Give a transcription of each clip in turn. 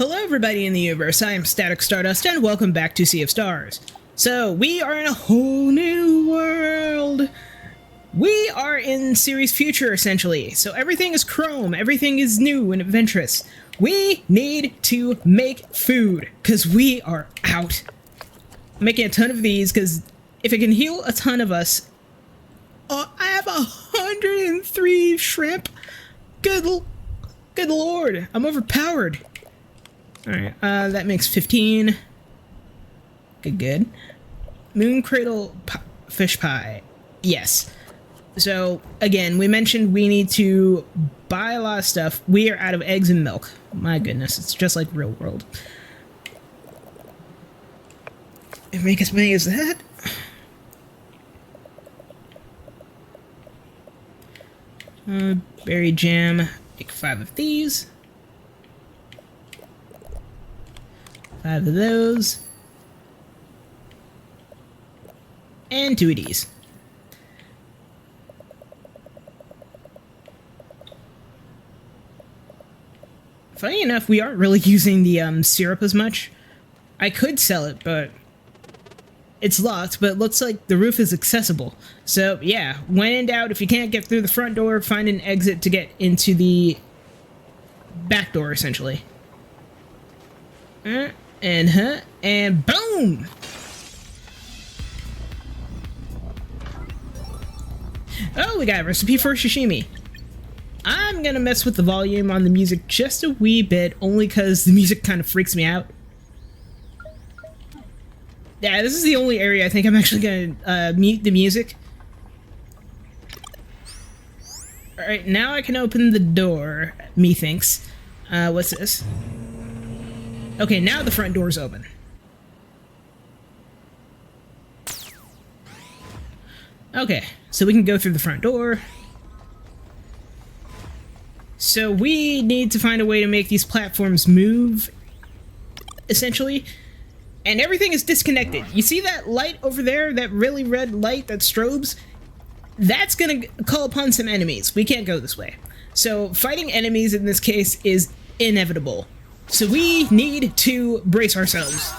Hello everybody in the universe, I am Static Stardust and welcome back to Sea of Stars. So, we are in a whole new world! We are in series future, essentially. So everything is chrome, everything is new and adventurous. We need to make food, because we are out. I'm making a ton of these, because if it can heal a ton of us... Oh, I have 103 shrimp! Good lord, I'm overpowered. Alright, that makes 15. Good. Moon Cradle Fish Pie. Yes. So, again, we mentioned we need to buy a lot of stuff. We are out of eggs and milk. My goodness, it's just like real world. And make as many as that? Berry jam. Make 5 of these. 5 of those. And 2 of these. Funny enough, we aren't really using the syrup as much. I could sell it, but it's locked, but it looks like the roof is accessible. So, yeah, when in doubt, if you can't get through the front door, find an exit to get into the back door, essentially. And boom! Oh, we got a recipe for sashimi. I'm gonna mess with the volume on the music just a wee bit, only because the music kind of freaks me out. Yeah, this is the only area I think I'm actually gonna mute the music. Alright, now I can open the door, methinks. What's this? Okay, now the front door's open. Okay, so we can go through the front door. So we need to find a way to make these platforms move, essentially. And everything is disconnected. You see that light over there? That really red light that strobes? That's gonna call upon some enemies. We can't go this way. So fighting enemies in this case is inevitable. So we need to brace ourselves.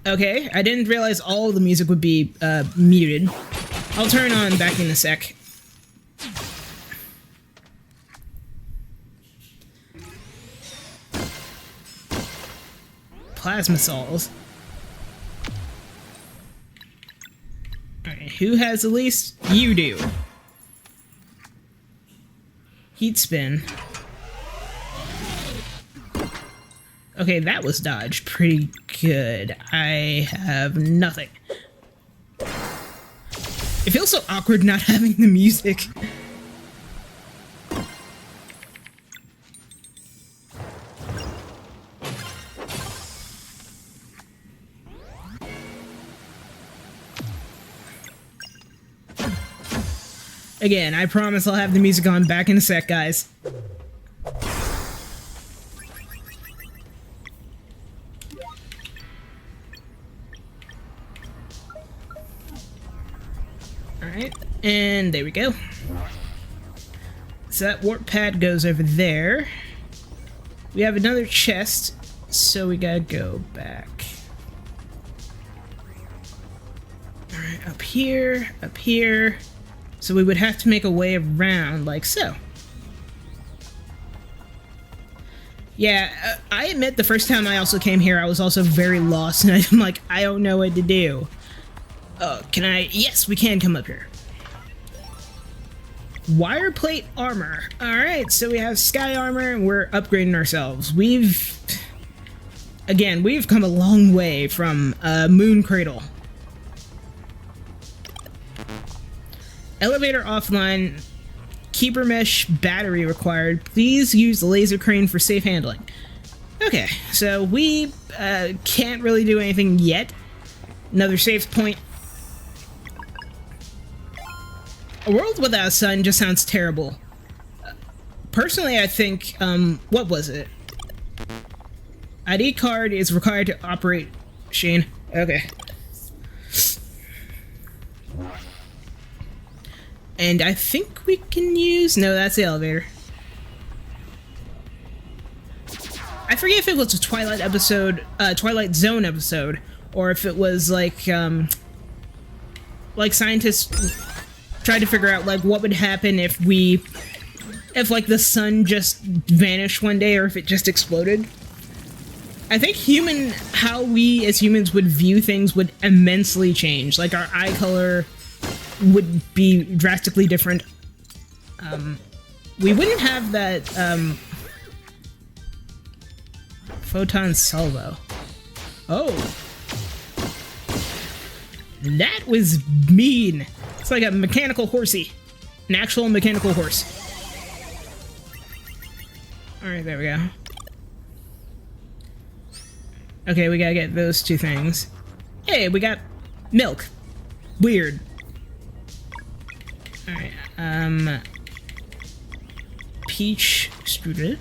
Okay, I didn't realize all the music would be muted. I'll turn on back in a sec. Plasma saws. Alright, who has the least? You do. Heat spin. Okay, that was dodged pretty good. I have nothing. It feels so awkward not having the music. Again, I promise I'll have the music on back in a sec, guys. Alright, and there we go. So that warp pad goes over there. We have another chest, so we gotta go back. Alright, up here. So we would have to make a way around, like so. Yeah, I admit the first time I also came here, I was also very lost, and I'm like, I don't know what to do. Oh, can I? Yes, we can come up here. Wire plate armor. Alright, so we have sky armor, and we're upgrading ourselves. We've come a long way from Moon Cradle. Elevator offline, keeper mesh battery required. Please use the laser crane for safe handling. Okay, so we can't really do anything yet. Another save point. A world without a sun just sounds terrible. Personally, I think, what was it? ID card is required to operate Shane. Okay. And I think we can use... No, that's the elevator. I forget if it was a Twilight episode, Twilight Zone episode, or if it was like scientists tried to figure out like what would happen if like the sun just vanished one day, or if it just exploded. I think how we as humans would view things would immensely change. Like our eye color would be drastically different. We wouldn't have that photon salvo. Oh, that was mean. It's like a mechanical horsey, an actual mechanical horse. All right, there we go. Okay, we gotta get those two things. Hey, we got milk. Weird. Alright, peach strudel.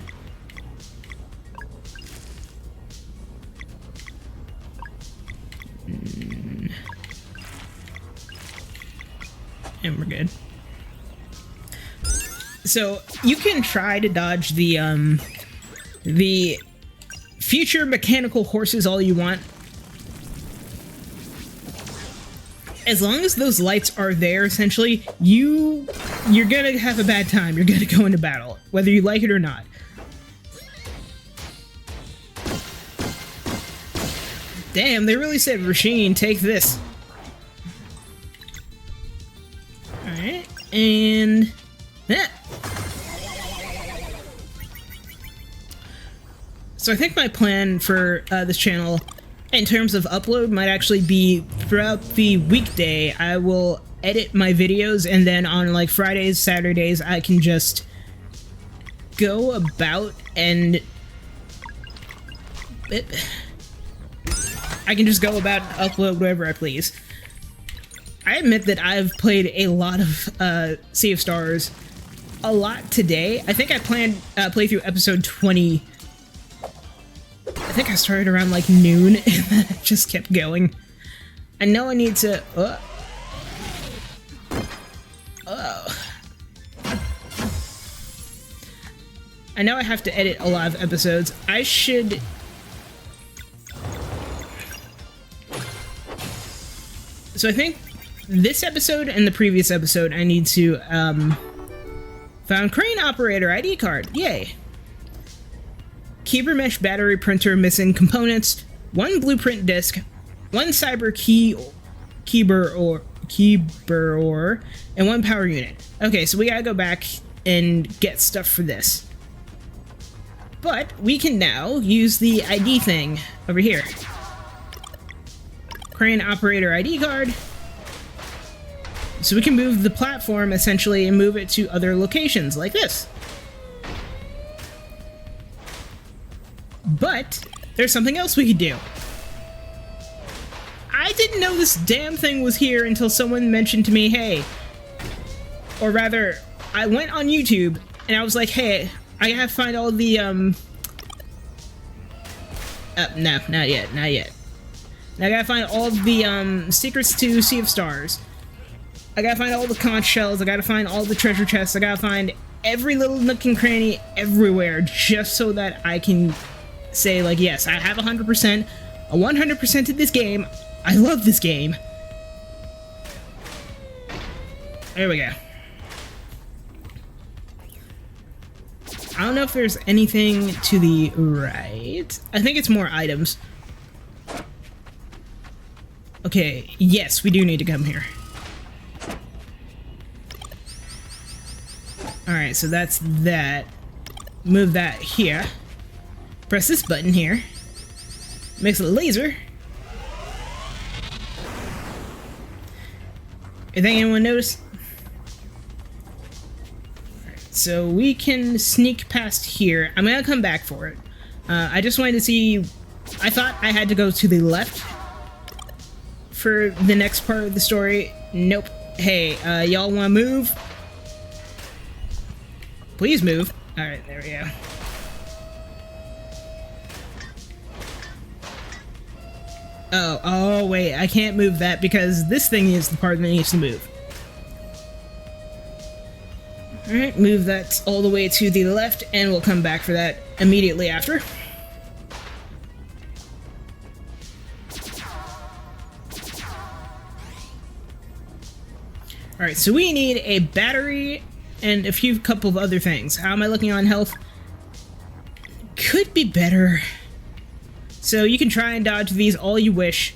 And we're good. So, you can try to dodge the future mechanical horses all you want. As long as those lights are there, essentially, you're gonna have a bad time. You're gonna go into battle, whether you like it or not. Damn, they really said, Rasheen, take this. Alright, and... So I think my plan for this channel, in terms of upload, might actually be throughout the weekday, I will edit my videos, and then on like Fridays, Saturdays, I can just go about and... I can just go about and upload whatever I please. I admit that I've played a lot of Sea of Stars a lot today. I think I planned playthrough episode 20. I think I started around like noon and then I just kept going. I know I need to... I know I have to edit a lot of episodes. I should... So I think this episode and the previous episode I need to, found crane operator ID card. Yay. Keeper mesh battery printer missing components, 1 blueprint disc, 1 cyber keyber ore, and 1 power unit. Okay, so we gotta go back and get stuff for this. But we can now use the ID thing over here. Crane operator ID card. So we can move the platform essentially and move it to other locations like this. But there's something else we could do. I didn't know this damn thing was here until someone mentioned to me, hey, or rather, I went on YouTube and I was like, hey, I gotta find all the, no, not yet, not yet. I gotta find all the, secrets to Sea of Stars. I gotta find all the conch shells, I gotta find all the treasure chests, I gotta find every little nook and cranny everywhere, just so that I can say, like, yes, I have 100%, I 100%ed this game, I love this game. There we go. I don't know if there's anything to the right. I think it's more items. Okay, yes, we do need to come here. Alright, so that's that. Move that here. Press this button here. Makes a laser. You think anyone noticed? Alright, so we can sneak past here. I'm gonna come back for it. I just wanted to see... I thought I had to go to the left for the next part of the story. Nope. Hey, y'all wanna move? Please move. Alright, there we go. Oh, wait, I can't move that because this thing is the part that needs to move. Alright, move that all the way to the left, and we'll come back for that immediately after. Alright, so we need a battery and a couple of other things. How am I looking on health? Could be better. So you can try and dodge these all you wish.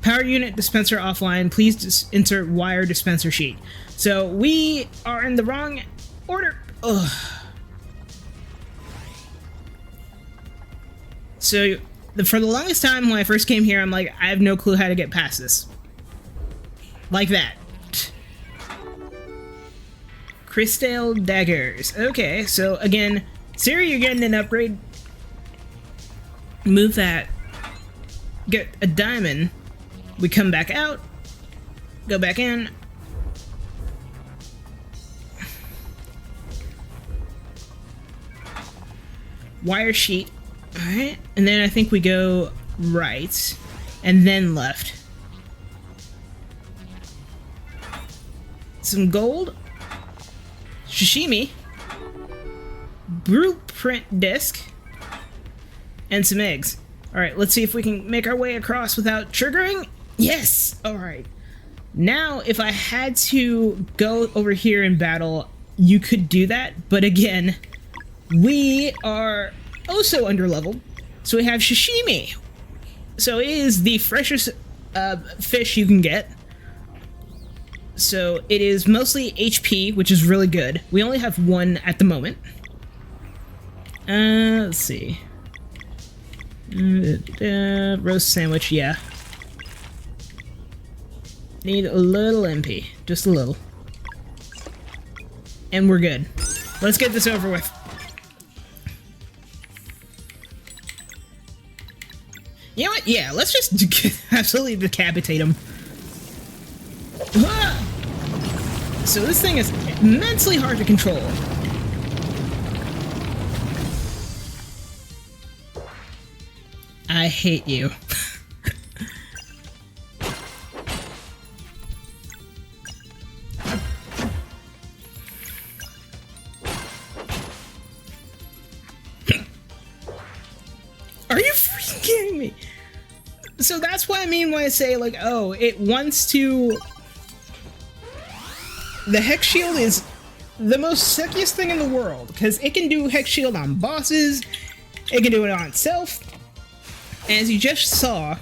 Power unit dispenser offline. Please insert wire dispenser sheet. So we are in the wrong order. Ugh. So for the longest time when I first came here, I'm like, I have no clue how to get past this. Like that. Crystal daggers. Okay, so again, Siri, you're getting an upgrade. Move that. Get a diamond. We come back out. Go back in. Wire sheet. Alright, and then I think we go right, and then left. Some gold. Sashimi. Blueprint disc. And some eggs. Alright, let's see if we can make our way across without triggering. Yes! Alright. Now, if I had to go over here and battle, you could do that, but again, we are also underleveled. So we have sashimi. So it is the freshest fish you can get. So it is mostly HP, which is really good. We only have one at the moment. Let's see. Roast sandwich, yeah. Need a little MP. Just a little. And we're good. Let's get this over with. You know what? Yeah, let's just absolutely decapitate him. Ah! So this thing is immensely hard to control. I hate you. Are you freaking kidding me? So that's what I mean when I say, like, oh, it wants to... The Hex Shield is the most suckiest thing in the world, because it can do Hex Shield on bosses, it can do it on itself. As you just saw,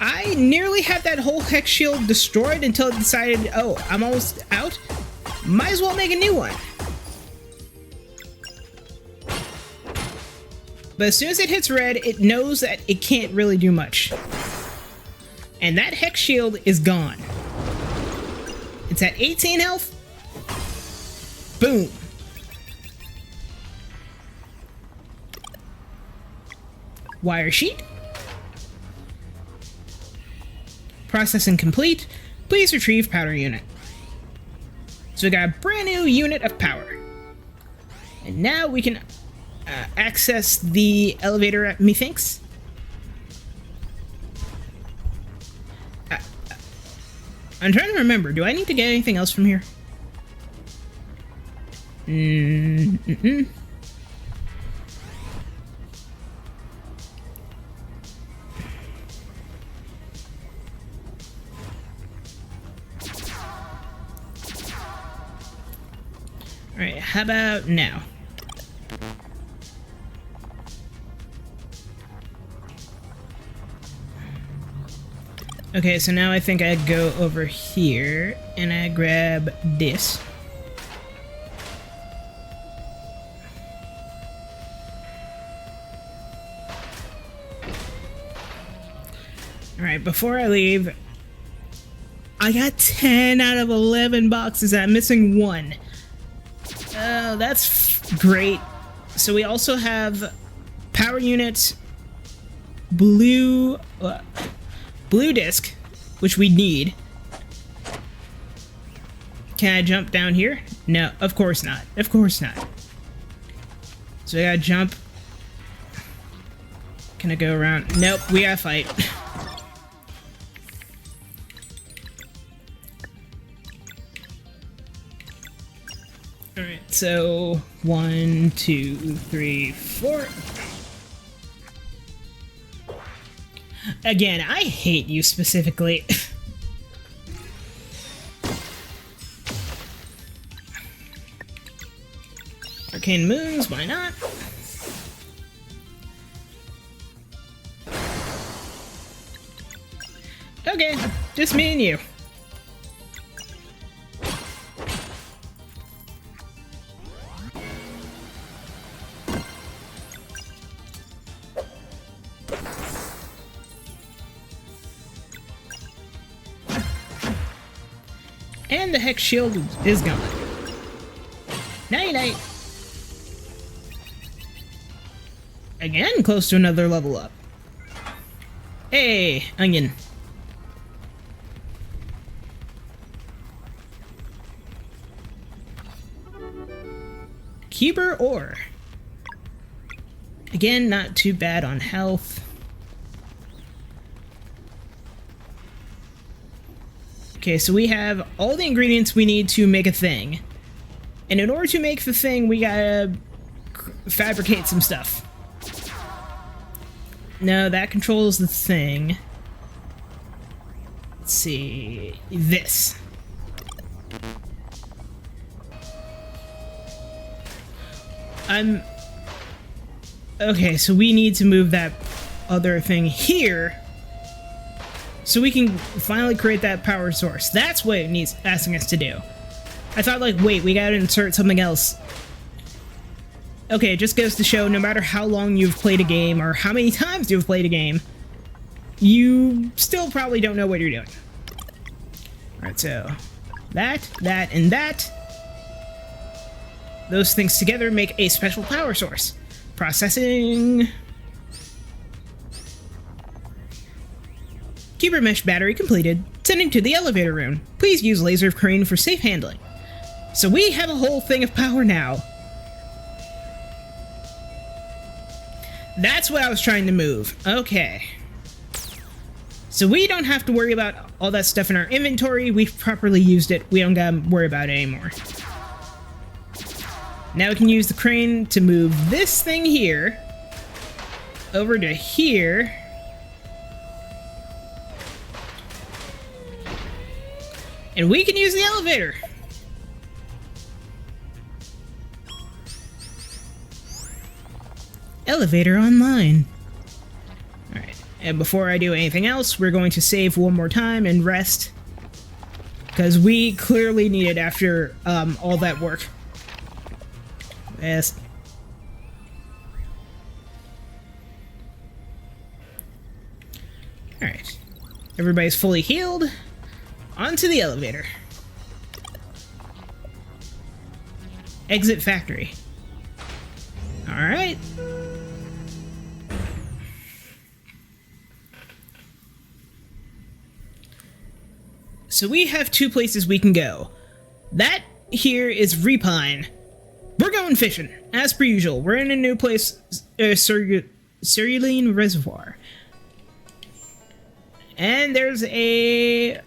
I nearly had that whole Hex Shield destroyed until it decided, oh, I'm almost out. Might as well make a new one. But as soon as it hits red, it knows that it can't really do much. And that Hex Shield is gone. It's at 18 health. Boom. Wire sheet. Processing complete. Please retrieve powder unit. So we got a brand new unit of power. And now we can access the elevator, methinks. I'm trying to remember. Do I need to get anything else from here? Alright, how about now? Okay, so now I think I go over here and I grab this. Alright, before I leave, I got 10 out of 11 boxes. I'm missing one. That's great. So we also have power unit, blue disc, which we need. Can I jump down here? No, of course not. Of course not. So I gotta jump. Can I go around? Nope, we gotta fight. Alright, so 1, 2, 3, 4. Again, I hate you specifically. Arcane Moons, why not? Okay, just me and you. And the Hex Shield is gone. Night-night. Again, close to another level up. Hey, onion. Cuber ore. Again, not too bad on health. Okay, so we have all the ingredients we need to make a thing. And in order to make the thing, we gotta fabricate some stuff. No, that controls the thing. Let's see. This. Okay, so we need to move that other thing here so we can finally create that power source. That's what it needs asking us to do. I thought, like, wait, we gotta insert something else. Okay, it just goes to show no matter how long you've played a game or how many times you've played a game, you still probably don't know what you're doing. Alright, so that, and that. Those things together make a special power source. Processing. Cuber mesh battery completed. Sending to the elevator room. Please use laser crane for safe handling. So we have a whole thing of power now. That's what I was trying to move. Okay. So we don't have to worry about all that stuff in our inventory. We've properly used it. We don't gotta worry about it anymore. Now we can use the crane to move this thing here over to here. And we can use the elevator. Elevator online. Alright, and before I do anything else, we're going to save one more time and rest. Because we clearly need it after all that work. Yes. Alright. Everybody's fully healed. Onto the elevator. Exit factory. Alright. So we have two places we can go. That here is Repine. We're going fishing, as per usual. We're in a new place, Cerulean Reservoir. And there's a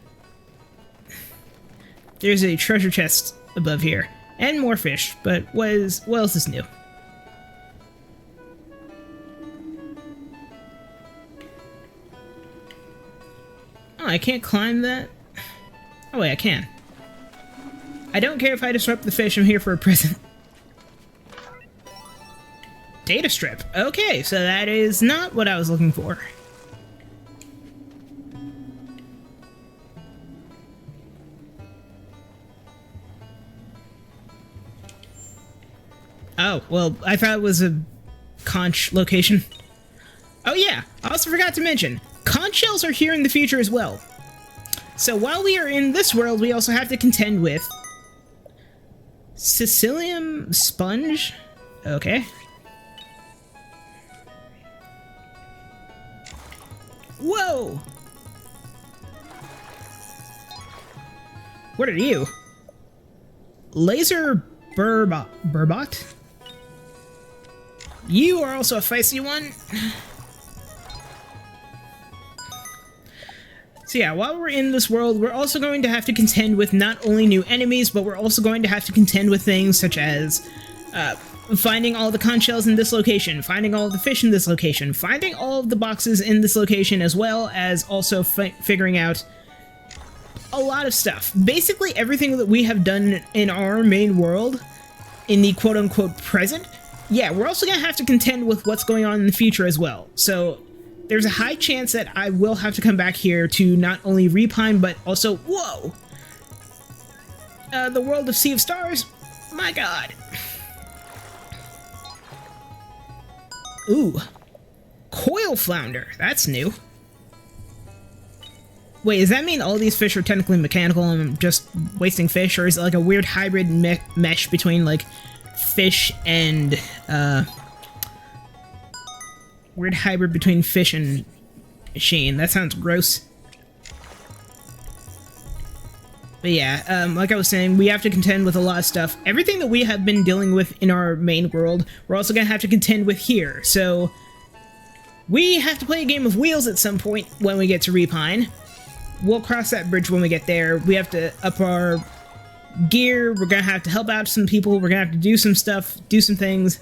treasure chest above here. And more fish, but what else is new? Oh, I can't climb that? Oh wait, I can. I don't care if I disrupt the fish, I'm here for a present. Data strip. Okay, so that is not what I was looking for. Oh, well, I thought it was a conch location. Oh yeah, I also forgot to mention, conch shells are here in the future as well. So while we are in this world, we also have to contend with Sicilium sponge. Okay. Whoa! What are you? Laser Burbot? You are also a feisty one. So yeah, while we're in this world, we're also going to have to contend with not only new enemies, but we're also going to have to contend with things such as finding all the conch shells in this location, finding all the fish in this location, finding all of the boxes in this location, as well as also figuring out a lot of stuff. Basically everything that we have done in our main world, in the quote-unquote present, yeah, we're also going to have to contend with what's going on in the future as well. So there's a high chance that I will have to come back here to not only repine, but also, whoa! The world of Sea of Stars? My god. Ooh. Coil flounder. That's new. Wait, does that mean all these fish are technically mechanical and I'm just wasting fish? Or is it like a weird hybrid mesh between, like, fish and, weird hybrid between fish and machine? That sounds gross. But yeah, like I was saying, we have to contend with a lot of stuff. Everything that we have been dealing with in our main world, we're also going to have to contend with here. So, we have to play a game of wheels at some point when we get to Repine. We'll cross that bridge when we get there. We have to up our gear. We're going to have to help out some people. We're going to have to do some stuff, do some things.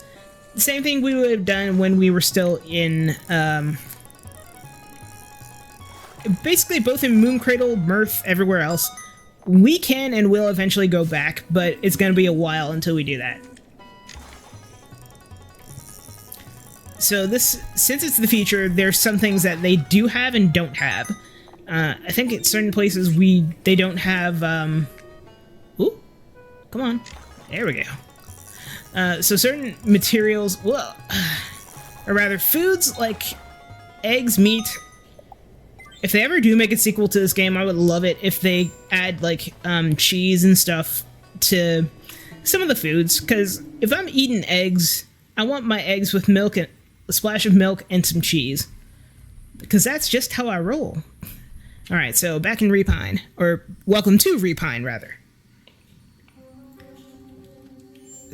The same thing we would have done when we were still in, basically both in Mooncradle, Mirth, everywhere else. We can and will eventually go back, but it's going to be a while until we do that. So this, since it's the future, there's some things that they do have and don't have. I think at certain places they don't have, ooh, come on. There we go. So certain materials, well, or rather foods like eggs, meat. If they ever do make a sequel to this game, I would love it if they add, like, cheese and stuff to some of the foods. Because if I'm eating eggs, I want my eggs with milk and a splash of milk and some cheese. Because that's just how I roll. Alright, so back in Repine. Or, welcome to Repine, rather.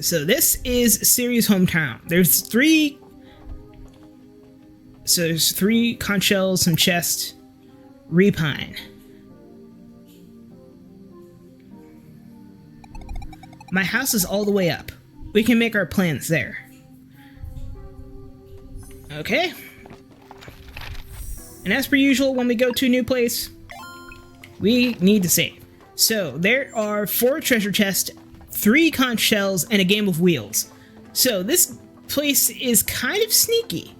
So this is Ciri's hometown. There's three conch shells, some chests. Repine. My house is all the way up. We can make our plans there. Okay. And as per usual, when we go to a new place, we need to save. So, there are 4 treasure chests, 3 conch shells, and a game of wheels. So, this place is kind of sneaky,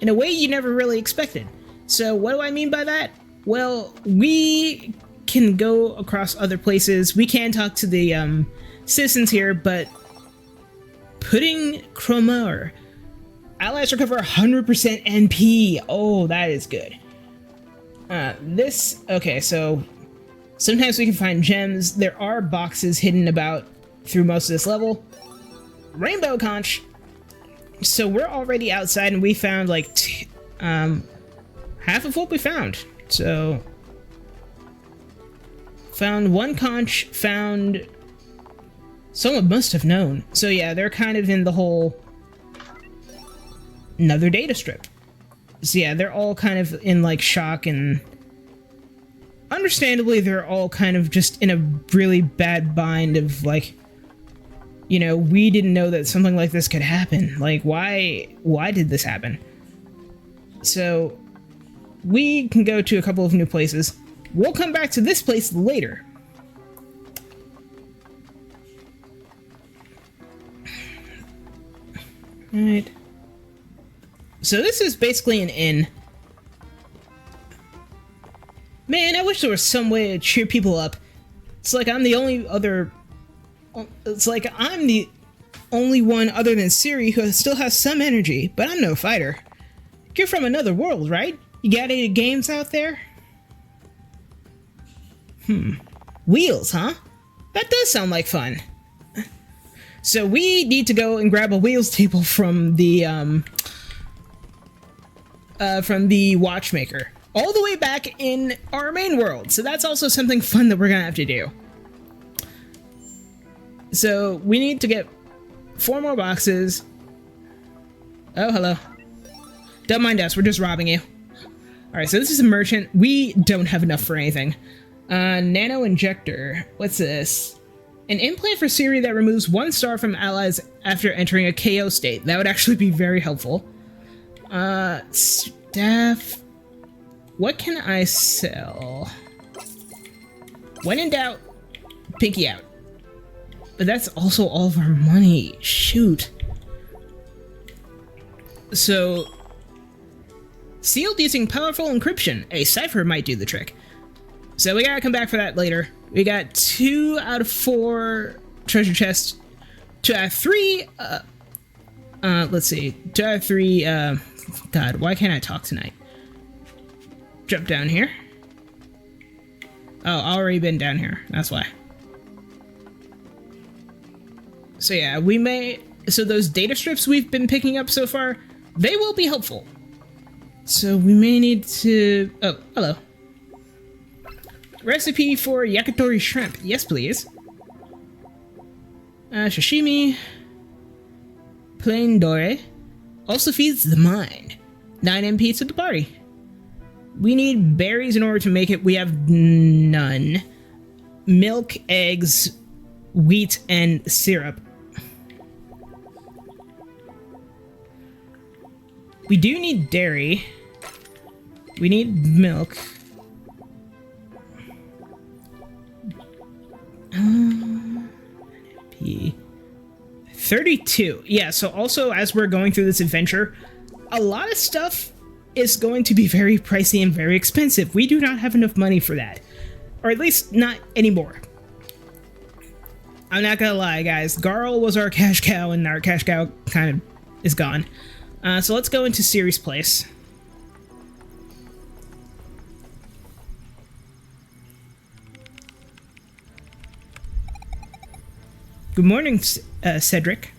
in a way you never really expected. So, what do I mean by that? Well, we can go across other places. We can talk to the citizens here, but Pudding Cromer. Allies recover 100% NP. Oh, that is good. Okay, so sometimes we can find gems. There are boxes hidden about through most of this level. Rainbow conch. So we're already outside and we found like half of what we found. So, found 1 conch, found... Someone must have known. So yeah, they're kind of in the whole... Another data strip. So yeah, they're all kind of in like shock and... Understandably, they're all kind of just in a really bad bind of like... You know, we didn't know that something like this could happen. Like, why did this happen? So... We can go to a couple of new places. We'll come back to this place later. Alright. So this is basically an inn. Man, I wish there was some way to cheer people up. It's like I'm the only one other than Ciri who still has some energy, but I'm no fighter. You're from another world, right? You got any games out there? Wheels, huh? That does sound like fun. So we need to go and grab a wheels table from the watchmaker. All the way back in our main world. So that's also something fun that we're gonna have to do. So we need to get 4 more boxes. Oh, hello. Don't mind us, we're just robbing you. Alright, so this is a merchant. We don't have enough for anything. Nano injector. What's this? An implant for Siri that removes 1 star from allies after entering a KO state. That would actually be very helpful. Staff. What can I sell? When in doubt, pinky out. But that's also all of our money. Shoot. So, sealed using powerful encryption. A cipher might do the trick. So we gotta come back for that later. We got 2 out of 4 treasure chests. 2 out of 3, let's see. 2 out of 3, God, why can't I talk tonight? Jump down here. Oh, already been down here. That's why. So yeah, we may... So those data strips we've been picking up so far, they will be helpful. So we may need to... Oh, hello. Recipe for yakitori shrimp. Yes, please. Sashimi. Plain dore. Also feeds the mind. 9 MP to the party. We need berries in order to make it. We have none. Milk, eggs, wheat, and syrup. We do need dairy. We need milk. 32. Yeah, so also as we're going through this adventure, a lot of stuff is going to be very pricey and very expensive. We do not have enough money for that. Or at least not anymore. I'm not gonna lie, guys. Garl was our cash cow, and our cash cow kind of is gone. So let's go into Siri's place. Good morning, Cedric.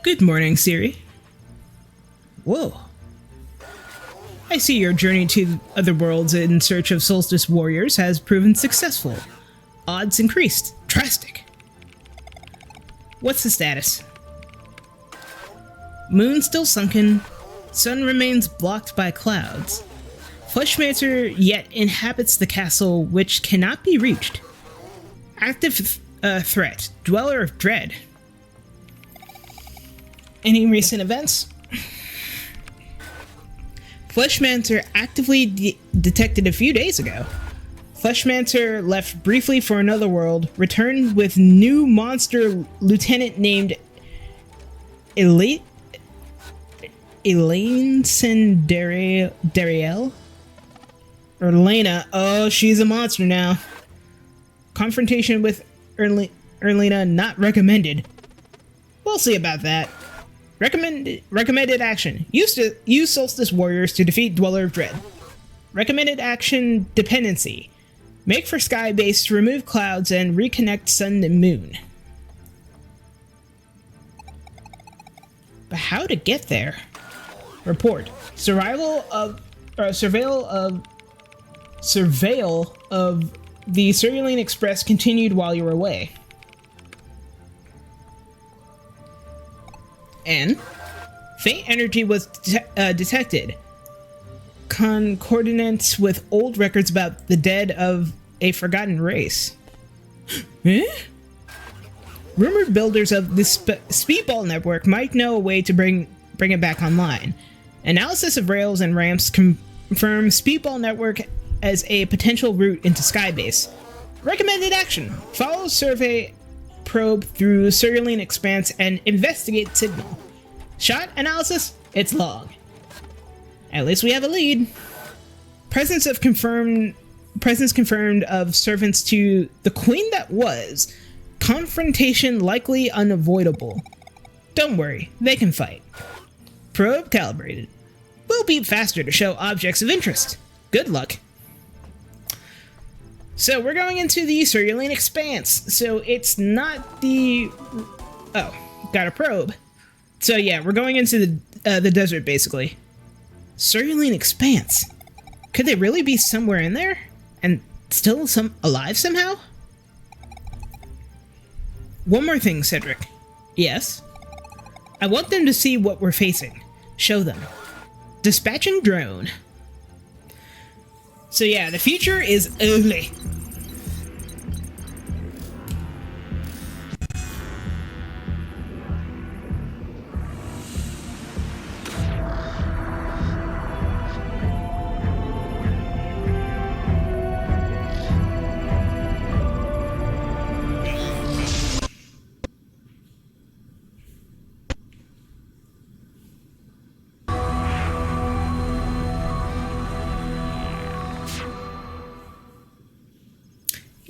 Good morning, Siri. Whoa. I see your journey to other worlds in search of Solstice warriors has proven successful. Odds increased. Drastic. What's the status? Moon still sunken. Sun remains blocked by clouds. Fleshmancer yet inhabits the castle, which cannot be reached. Active threat. Dweller of Dread. Any recent events? Fleshmancer actively detected a few days ago. Fleshmancer left briefly for another world, returned with new monster lieutenant named Elaine Dariel? Or Lena. Oh, she's a monster now. Confrontation with Erlina not recommended. We'll see about that. Recommended action. Use Solstice warriors to defeat Dweller of Dread. Recommended action dependency. Make for sky base to remove clouds and reconnect sun and moon. But how to get there? Report. Surveil of the Cerulean Express continued while you were away. And faint energy was detected. Concordance with old records about the dead of a forgotten race. Eh? Rumored builders of this speedball network might know a way to bring it back online. Analysis of rails and ramps confirm speedball network as a potential route into Skybase. Recommended action. Follow survey probe through Cerulean Expanse and investigate signal. Shot analysis? It's long. At least we have a lead. Presence confirmed of servants to the Queen that was. Confrontation likely unavoidable. Don't worry, they can fight. Probe calibrated. We'll beep faster to show objects of interest. Good luck. So we're going into the Cerulean Expanse. So it's not the... Oh, got a probe. So yeah, we're going into the desert, basically. Cerulean Expanse. Could they really be somewhere in there? And still alive somehow? One more thing, Cedric. Yes? I want them to see what we're facing. Show them. Dispatching drone. So yeah, the future is ugly.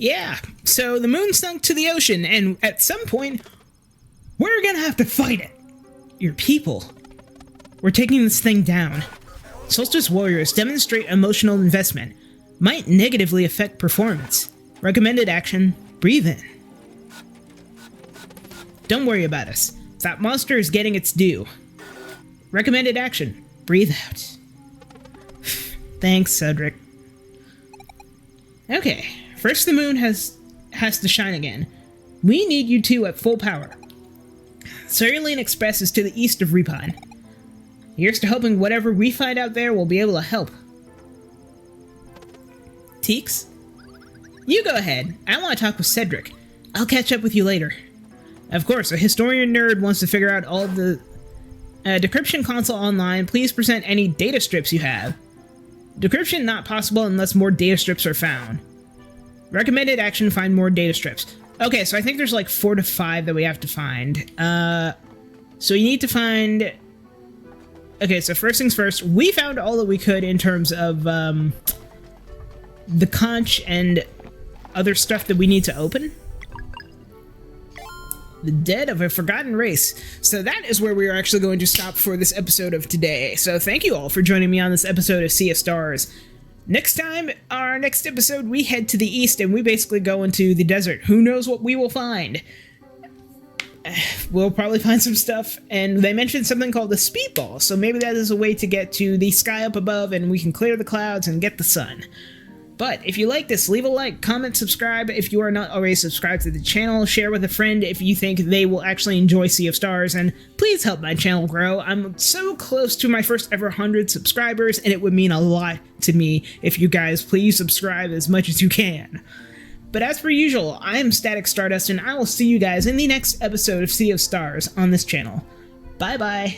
Yeah, so the moon sunk to the ocean, and at some point, we're gonna have to fight it. Your people. We're taking this thing down. Solstice warriors demonstrate emotional investment. Might negatively affect performance. Recommended action, breathe in. Don't worry about us. That monster is getting its due. Recommended action, breathe out. Thanks, Cedric. Okay. First, the moon has to shine again. We need you two at full power. Cerulean Express is to the east of Repine. Here's to hoping whatever we find out there will be able to help. Teeks? You go ahead. I want to talk with Cedric. I'll catch up with you later. Of course, a historian nerd wants to figure out all of the decryption console online. Please present any data strips you have. Decryption not possible unless more data strips are found. Recommended action, find more data strips. Okay, so I think there's like 4 to 5 that we have to find. So you need to find... Okay, so first things first, we found all that we could in terms of the conch and other stuff that we need to open. The dead of a forgotten race. So that is where we are actually going to stop for this episode of today. So thank you all for joining me on this episode of Sea of Stars. Next time, our next episode, we head to the east and we basically go into the desert. Who knows what we will find? We'll probably find some stuff, and they mentioned something called the speedball, so maybe that is a way to get to the sky up above and we can clear the clouds and get the sun. But if you like this, leave a like, comment, subscribe if you are not already subscribed to the channel, share with a friend if you think they will actually enjoy Sea of Stars, and please help my channel grow. I'm so close to my first ever 100 subscribers, and it would mean a lot to me if you guys please subscribe as much as you can. But as per usual, I am Static Stardust, and I will see you guys in the next episode of Sea of Stars on this channel. Bye bye!